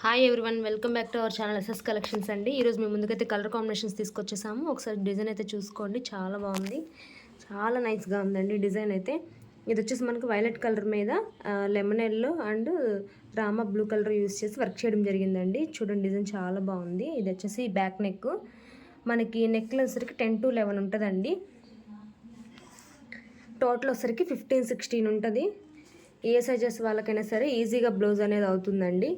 Hi everyone, welcome back to our channel SS collections అండి. ఈరోజు మేము ముందుకైతే కలర్ కాంబినేషన్స్ తీసుకొచ్చేసాము. ఒకసారి డిజైన్ అయితే చూసుకోండి, చాలా బాగుంది, చాలా నైస్గా ఉందండి డిజైన్ అయితే. ఇది వచ్చేసి మనకు వైలెట్ కలర్ మీద lemon yellow and Rama blue colour use చేసి వర్క్ చేయడం జరిగిందండి. చూడండి డిజైన్ చాలా బాగుంది. ఇది వచ్చేసి బ్యాక్ నెక్, మనకి నెక్లో వచ్చరికి 10 to 11 ఉంటుందండి. టోటల్ వచ్చరికి 15-16 ఉంటుంది. ఏ సైజెస్ వాళ్ళకైనా సరే ఈజీగా బ్లౌజ్ అనేది అవుతుందండి.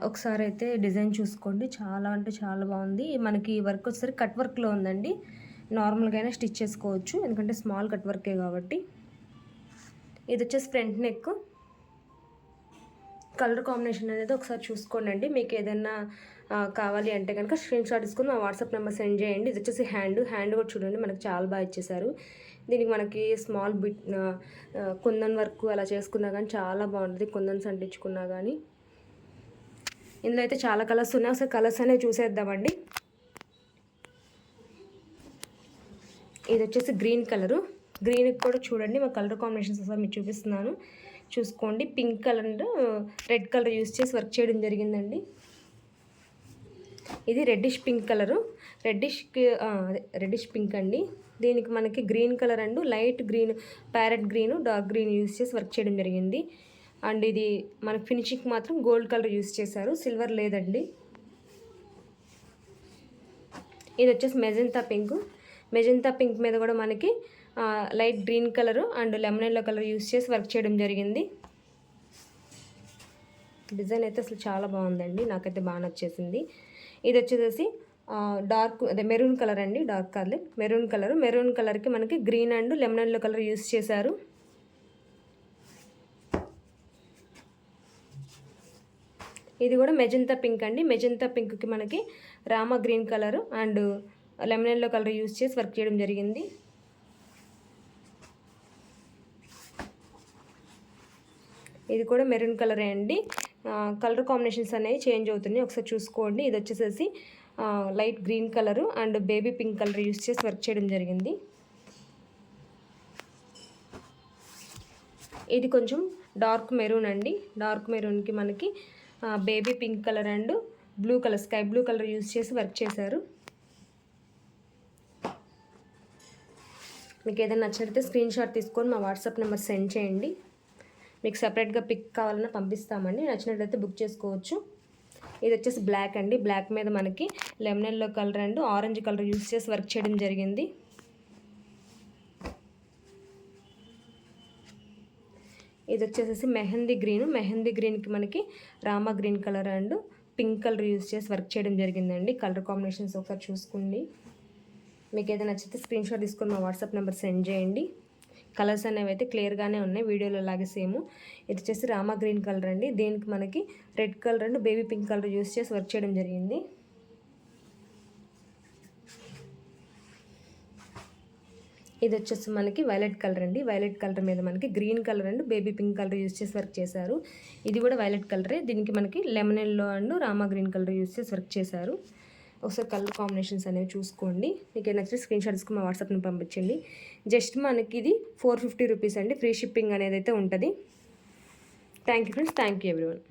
ఒకసారి అయితే డిజైన్ చూసుకోండి, చాలా అంటే చాలా బాగుంది. మనకి వర్క్ వచ్చేసరికి కట్ వర్క్లో ఉందండి. నార్మల్గా అయినా స్టిచ్ చేసుకోవచ్చు, ఎందుకంటే స్మాల్ కట్ వర్కే కాబట్టి. ఇది వచ్చేసి ఫ్రంట్ నెక్. కలర్ కాంబినేషన్ అనేది ఒకసారి చూసుకోండి అండి. మీకు ఏదైనా కావాలి అంటే కనుక స్క్రీన్ షాట్ తీసుకొని మా వాట్సాప్ నెంబర్ సెండ్ చేయండి. ఇది వచ్చేసి హ్యాండ్ కూడా చూడండి, మనకు చాలా బాగా ఇచ్చేసారు. దీనికి మనకి స్మాల్ బిట్ కుందన్ వర్క్ అలా చేసుకున్నా కానీ చాలా బాగుంటుంది, కుందన్స్ అంటించుకున్నా కానీ. ఇందులో అయితే చాలా కలర్స్ ఉన్నాయి, ఒకసారి కలర్స్ అనేవి చూసేద్దామండి. ఇది వచ్చేసి గ్రీన్ కలరు. గ్రీన్కి కూడా చూడండి మా కలర్ కాంబినేషన్స్ ఒకసారి మీకు చూపిస్తున్నాను, చూసుకోండి. Pink colour and red colour use చేసి వర్క్ చేయడం జరిగిందండి. ఇది reddish pink colour, reddish pink అండి. దీనికి మనకి green colour and light green, parrot green, dark green use చేసి వర్క్ చేయడం జరిగింది. అండ్ ఇది మనకి ఫినిషింగ్ మాత్రం గోల్డ్ కలర్ యూస్ చేశారు, సిల్వర్ లేదండి. ఇది వచ్చేసి మెజంతా పింక్ మీద కూడా మనకి light green colour and lemon yellow colour use చేసి వర్క్ చేయడం జరిగింది. డిజైన్ అయితే అసలు చాలా బాగుందండి, నాకైతే బాగా నచ్చేసింది. ఇది వచ్చేసి మెరూన్ కలర్ అండి, డార్క్ కలర్ మెరూన్ కలర్కి మనకి green and lemon yellow colour use చేశారు. ఇది కూడా మెజంతా పింక్ అండి. మెజంతా పింక్కి మనకి Rama green colour and lemon yellow colour use చేసి వర్క్ చేయడం జరిగింది. ఇది కూడా మెరూన్ కలరే అండి. కలర్ కాంబినేషన్స్ అనేవి చేంజ్ అవుతున్నాయి, ఒకసారి చూసుకోండి. ఇది వచ్చేసి light green colour and baby pink colour use చేసి వర్క్ చేయడం జరిగింది. ఇది కొంచెం డార్క్ మెరూన్ అండి. డార్క్ మెరూన్కి మనకి baby pink colour and blue colour, sky blue colour use చేసి వర్క్ చేశారు. మీకు ఏదైనా నచ్చినట్లయితే స్క్రీన్ షాట్ తీసుకొని మా వాట్సాప్ నెంబర్ సెండ్ చేయండి. మీకు సపరేట్గా పిక్ కావాలన్నా పంపిస్తామండి, నచ్చినట్లయితే బుక్ చేసుకోవచ్చు. ఇది వచ్చేసి బ్లాక్ అండి. బ్లాక్ మీద మనకి lemon yellow colour and orange colour use చేసి వర్క్ చేయడం జరిగింది. ఇది వచ్చేసి మెహందీ గ్రీన్కి మనకి Rama green colour and pink colour use చేసి వర్క్ చేయడం జరిగిందండి. కలర్ కాంబినేషన్స్ ఒకసారి చూసుకోండి. మీకు ఏదైనా నచ్చితే స్క్రీన్ షాట్ తీసుకొని మా వాట్సాప్ నెంబర్ సెండ్ చేయండి. కలర్స్ అనేవి అయితే క్లియర్గానే ఉన్నాయి, వీడియోలో లాగే సేమ్. ఇది వచ్చేసి రామా గ్రీన్ కలర్ అండి. దీనికి మనకి red colour and baby pink colour use చేసి వర్క్ చేయడం జరిగింది. ఇది వచ్చేసి మనకి వైలెట్ కలర్ అండి. వైలెట్ కలర్ మీద మనకి green colour and baby pink colour use చేసి వర్క్ చేశారు. ఇది కూడా వైలెట్ కలరే. దీనికి మనకి lemon yellow and Rama green colour use చేసి వర్క్ చేశారు. ఒకసారి కలర్ కాంబినేషన్స్ అనేవి చూసుకోండి. మీకు నచ్చితే స్క్రీన్ షాట్ తీసుకుని మా వాట్సాప్ని పంపించండి. జస్ట్ మనకి ఇది 450 రూపీస్ అండి. ఫ్రీ షిప్పింగ్ అనేది అయితే ఉంటుంది. Thank you friends, thank you everyone.